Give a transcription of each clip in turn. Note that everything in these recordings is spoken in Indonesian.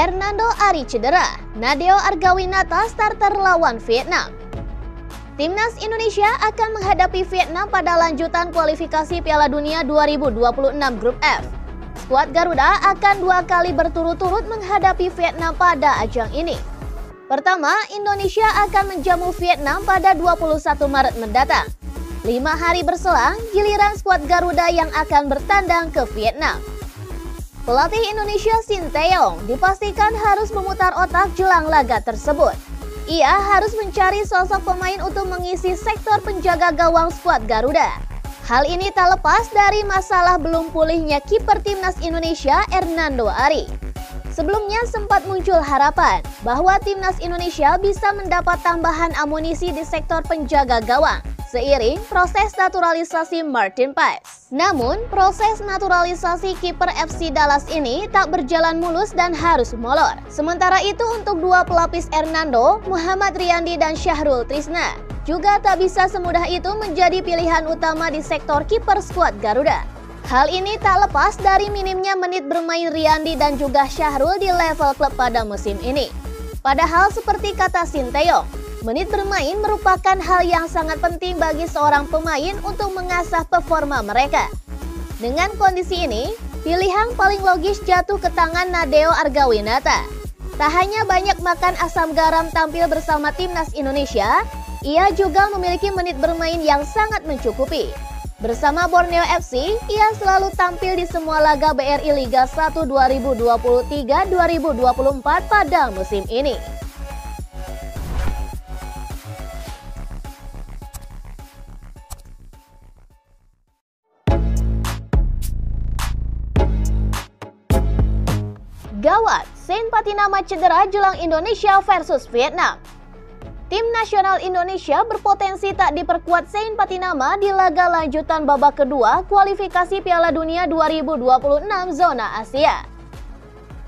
Hernando Ari cedera, Nadeo Argawinata starter lawan Vietnam. Timnas Indonesia akan menghadapi Vietnam pada lanjutan kualifikasi Piala Dunia 2026 Grup F. Skuad Garuda akan 2 kali berturut-turut menghadapi Vietnam pada ajang ini. Pertama, Indonesia akan menjamu Vietnam pada 21 Maret mendatang. 5 hari berselang, giliran skuad Garuda yang akan bertandang ke Vietnam. Pelatih Indonesia Shin Tae-yong dipastikan harus memutar otak jelang laga tersebut. Ia harus mencari sosok pemain untuk mengisi sektor penjaga gawang skuad Garuda. Hal ini tak lepas dari masalah belum pulihnya kiper timnas Indonesia Hernando Ari. Sebelumnya sempat muncul harapan bahwa timnas Indonesia bisa mendapat tambahan amunisi di sektor penjaga gawang seiring proses naturalisasi Martin Paes. Namun, proses naturalisasi kiper FC Dallas ini tak berjalan mulus dan harus molor. Sementara itu untuk 2 pelapis Hernando, Muhammad Riyandi dan Syahrul Trisna juga tak bisa semudah itu menjadi pilihan utama di sektor kiper skuad Garuda. Hal ini tak lepas dari minimnya menit bermain Riyandi dan juga Syahrul di level klub pada musim ini. Padahal seperti kata Shin Tae-yong, menit bermain merupakan hal yang sangat penting bagi seorang pemain untuk mengasah performa mereka. Dengan kondisi ini, pilihan paling logis jatuh ke tangan Nadeo Argawinata. Tak hanya banyak makan asam garam tampil bersama timnas Indonesia, ia juga memiliki menit bermain yang sangat mencukupi. Bersama Borneo FC, ia selalu tampil di semua laga BRI Liga 1 2023-2024 pada musim ini. Gawat, Shane Patinama cedera jelang Indonesia versus Vietnam. Tim nasional Indonesia berpotensi tak diperkuat Shane Patinama di laga lanjutan babak kedua kualifikasi Piala Dunia 2026 zona Asia.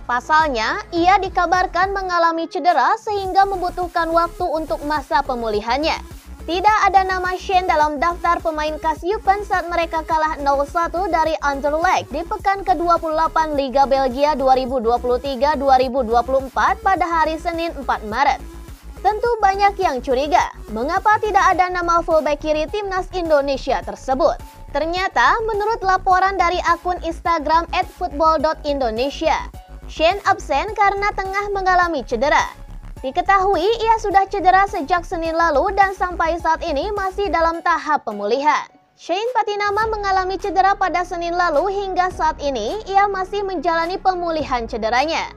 Pasalnya, ia dikabarkan mengalami cedera sehingga membutuhkan waktu untuk masa pemulihannya. Tidak ada nama Shane dalam daftar pemain Kasyupen saat mereka kalah 0-1 dari Anderlecht di pekan ke-28 Liga Belgia 2023-2024 pada hari Senin 4 Maret. Tentu banyak yang curiga, mengapa tidak ada nama fullback kiri timnas Indonesia tersebut. Ternyata menurut laporan dari akun Instagram @football.indonesia, Shane absen karena tengah mengalami cedera. Diketahui ia sudah cedera sejak Senin lalu dan sampai saat ini masih dalam tahap pemulihan. Shane Patinama mengalami cedera pada Senin lalu hingga saat ini ia masih menjalani pemulihan cederanya.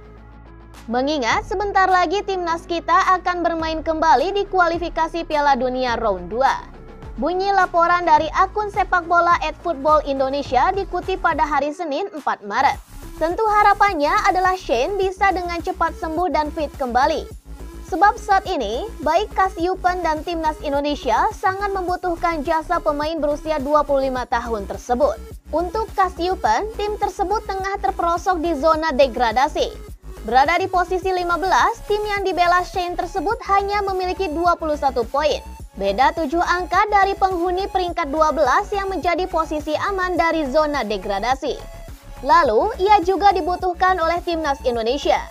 Mengingat sebentar lagi timnas kita akan bermain kembali di kualifikasi Piala Dunia Round 2. Bunyi laporan dari akun sepak bola @football-indonesia dikutip pada hari Senin 4 Maret. Tentu harapannya adalah Shane bisa dengan cepat sembuh dan fit kembali. Sebab saat ini, baik Kasyupen dan timnas Indonesia sangat membutuhkan jasa pemain berusia 25 tahun tersebut. Untuk Kasyupen, tim tersebut tengah terperosok di zona degradasi. Berada di posisi 15, tim yang dibela Shane tersebut hanya memiliki 21 poin. Beda 7 angka dari penghuni peringkat 12 yang menjadi posisi aman dari zona degradasi. Lalu, ia juga dibutuhkan oleh timnas Indonesia.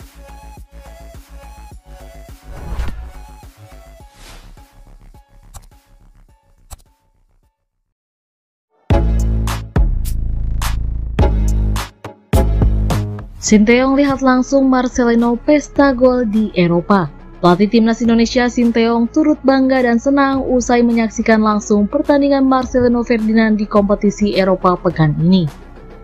Shin Tae-yong lihat langsung Marcelino pesta gol di Eropa. Pelatih timnas Indonesia Shin Tae-yong turut bangga dan senang usai menyaksikan langsung pertandingan Marcelino Ferdinand di kompetisi Eropa pekan ini.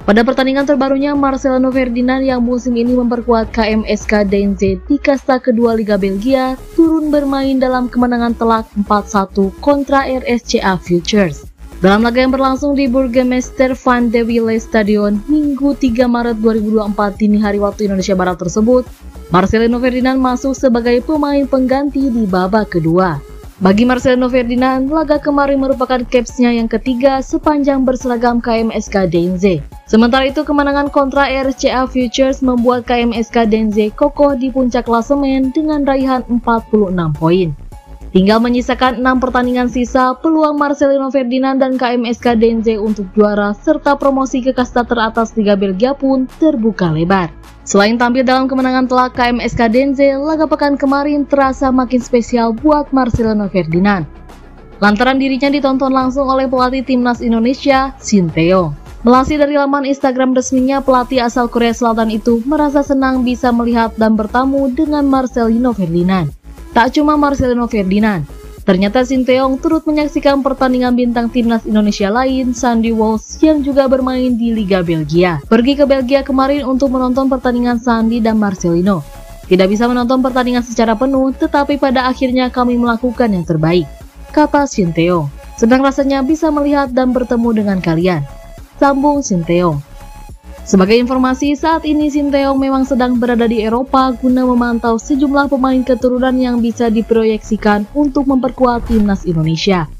Pada pertandingan terbarunya, Marcelino Ferdinand yang musim ini memperkuat KMSK DNZ di kasta kedua Liga Belgia turun bermain dalam kemenangan telak 4-1 kontra RSCA Futures. Dalam laga yang berlangsung di Burgemeester van de Wille Stadion Minggu 3 Maret 2024 dini hari waktu Indonesia Barat tersebut, Marcelino Ferdinand masuk sebagai pemain pengganti di babak kedua. Bagi Marcelino Ferdinand, laga kemarin merupakan capsnya yang ketiga sepanjang berseragam KMSK DNZ. Sementara itu, kemenangan kontra RSCA Futures membuat KMSK DNZ kokoh di puncak klasemen dengan raihan 46 poin. Tinggal menyisakan 6 pertandingan sisa, peluang Marcelino Ferdinand dan KMSK DNZ untuk juara serta promosi ke kasta teratas Liga Belgia pun terbuka lebar. Selain tampil dalam kemenangan telak KMS Kadense, laga pekan kemarin terasa makin spesial buat Marcelino Ferdinand. Lantaran dirinya ditonton langsung oleh pelatih timnas Indonesia, Sinteyong. Melansir dari laman Instagram resminya, pelatih asal Korea Selatan itu merasa senang bisa melihat dan bertamu dengan Marcelino Ferdinand. Tak cuma Marcelino Ferdinand, ternyata Sinteyong turut menyaksikan pertandingan bintang timnas Indonesia lain, Sandy Walsh, yang juga bermain di Liga Belgia. Pergi ke Belgia kemarin untuk menonton pertandingan Sandy dan Marcelino. Tidak bisa menonton pertandingan secara penuh, tetapi pada akhirnya kami melakukan yang terbaik, kata Sinteyong. Senang rasanya bisa melihat dan bertemu dengan kalian, sambung Sinteyong. Sebagai informasi, saat ini Sinteyong memang sedang berada di Eropa guna memantau sejumlah pemain keturunan yang bisa diproyeksikan untuk memperkuat timnas Indonesia.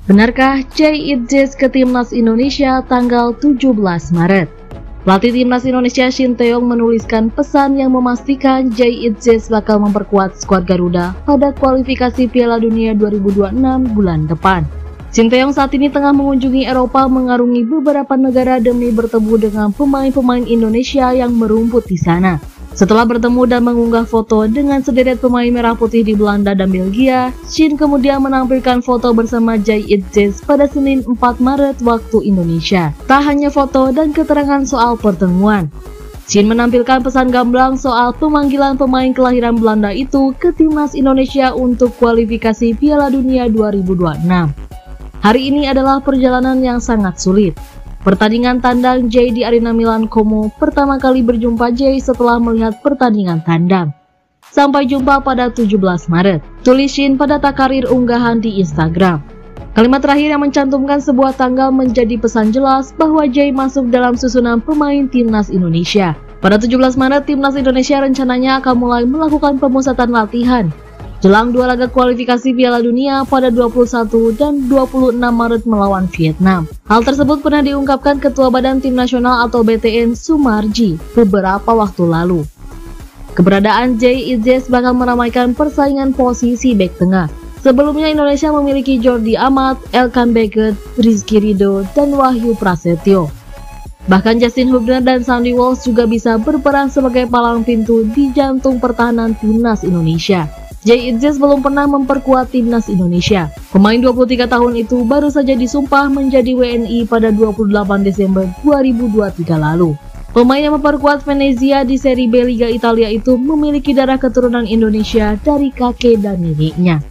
Benarkah Jay Itzes ke timnas Indonesia tanggal 17 Maret? Pelatih timnas Indonesia Sinteyong menuliskan pesan yang memastikan Jay Itzes bakal memperkuat skuad Garuda pada kualifikasi Piala Dunia 2026 bulan depan. Sinteyong saat ini tengah mengunjungi Eropa, mengarungi beberapa negara demi bertemu dengan pemain-pemain Indonesia yang merumput di sana. Setelah bertemu dan mengunggah foto dengan sederet pemain merah putih di Belanda dan Belgia, Shin kemudian menampilkan foto bersama Jay Itzes pada Senin 4 Maret waktu Indonesia. Tak hanya foto dan keterangan soal pertemuan, Shin menampilkan pesan gamblang soal pemanggilan pemain kelahiran Belanda itu ke timnas Indonesia untuk kualifikasi Piala Dunia 2026. Hari ini adalah perjalanan yang sangat sulit. Pertandingan tandang Jay di Arena Milan Como, pertama kali berjumpa Jay setelah melihat pertandingan tandang. Sampai jumpa pada 17 Maret, tulis Shin pada takarir unggahan di Instagram. Kalimat terakhir yang mencantumkan sebuah tanggal menjadi pesan jelas bahwa Jay masuk dalam susunan pemain timnas Indonesia. Pada 17 Maret, timnas Indonesia rencananya akan mulai melakukan pemusatan latihan jelang dua laga kualifikasi Piala Dunia pada 21 dan 26 Maret melawan Vietnam. Hal tersebut pernah diungkapkan Ketua Badan Tim Nasional atau BTN Sumarji beberapa waktu lalu. Keberadaan Jay Itzes bakal meramaikan persaingan posisi bek tengah. Sebelumnya Indonesia memiliki Jordi Amat, Elkan Baggett, Rizky Ridho, dan Wahyu Prasetyo. Bahkan Justin Hubner dan Sandy Walsh juga bisa berperan sebagai palang pintu di jantung pertahanan timnas Indonesia. Jay Itzes belum pernah memperkuat timnas Indonesia. Pemain 23 tahun itu baru saja disumpah menjadi WNI pada 28 Desember 2023 lalu. Pemain yang memperkuat Venezia di Serie B Liga Italia itu memiliki darah keturunan Indonesia dari kakek dan neneknya.